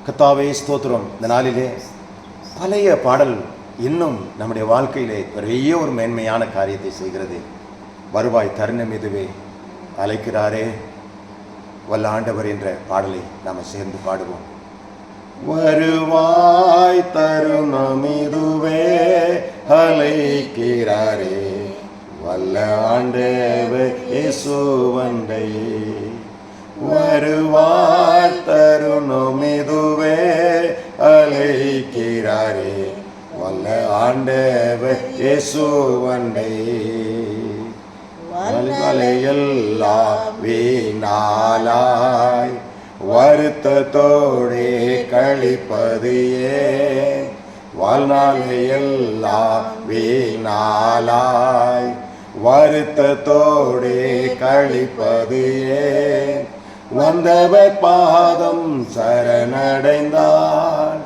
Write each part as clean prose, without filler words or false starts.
கர்த்தாவே ஸ்தோத்திரம். இந்த நாளிலே பழைய பாடல் இன்னும் நம்முடைய வாழ்க்கையிலே பெரிய ஒரு மேன்மையான காரியத்தை செய்கிறது. வருவாய் தருணம் இதுவே அழைக்கிறாரே வல்ல ஆண்டவர் என்ற பாடலை நாம் சேர்ந்து பாடுவோம். வருவாய் தருணம் இதுவே அழைக்கிறாரே வல்ல ஆண்டவர் இயேசுவண்டை. வருவாய் தருணம் இதுவே அழைக்கிறாரே வல்ல ஆண்டவர் இயேசுவண்டை. வலையெல்லாம் வீணாலாய் வருத்தத்தோடே கழிப்பது ஏன்? வாழ்நாளையெல்லாம் வீணாலாய் வருத்தத்தோடே கழிப்பது ஏன்? வந்தவர் பாதம் சரணடைந்தார்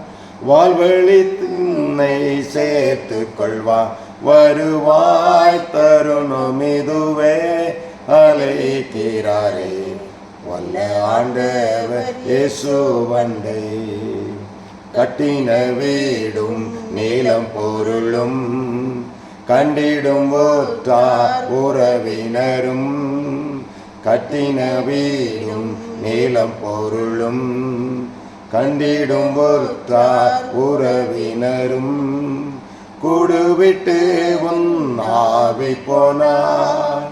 வாழ்வழி திண்ணை சேர்த்து கொள்வார். வருவாய் தருணம் இதுவே அழைக்கிறாரே வல்ல ஆண்டவர் இயேசுவண்டை. கட்டின வீடும் நீளம் பொருளும் கண்டிடும் ஒற்றார் உறவினரும். கட்டின வீடும் நீளம் பொருளும் கண்டிடும் ஒற்றார் உறவினரும். கூடுவிட்டு உன்னாவி போனார்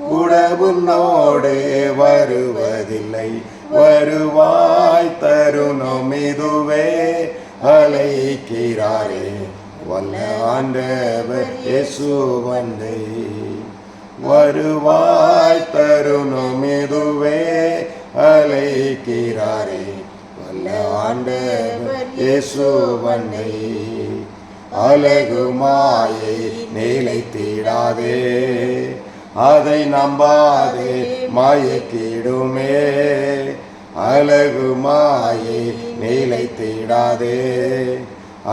கூட உன்னோடு வருவதில்லை. வருவாய் தருணம் இதுவே அழைக்கிறாரே வல்ல ஆண்டவர் இயேசுவண்டை. வருவாய் தருணம் இதுவே அழைக்கிறாரே வல்ல ஆண்டவர் இயேசுவண்டை. அழகு மாயை நிலைத்திடாதே அதை நம்பாதே மயக்கிடுமே. அழகு மாயை நிலைத்திடாதே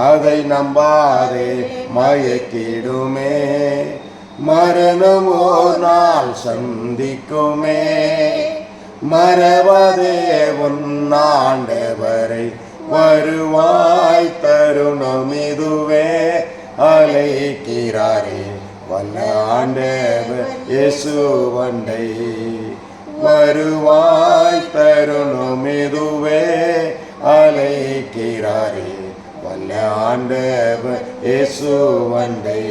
அதை நம்பாதே மயக்கிடுமே. மரணம் ஓர் நாள் சந்திக்குமே மறவாதே உன் ஆண்டவரை. வருவாய் தருணம் இதுவே அழைக்கிறாரே வல்ல ஆண்டவர் இயேசுவண்டை. வருவாய் தருணம் இதுவே அழைக்கிறாரே வல்ல ஆண்டவர் இயேசுவண்டை.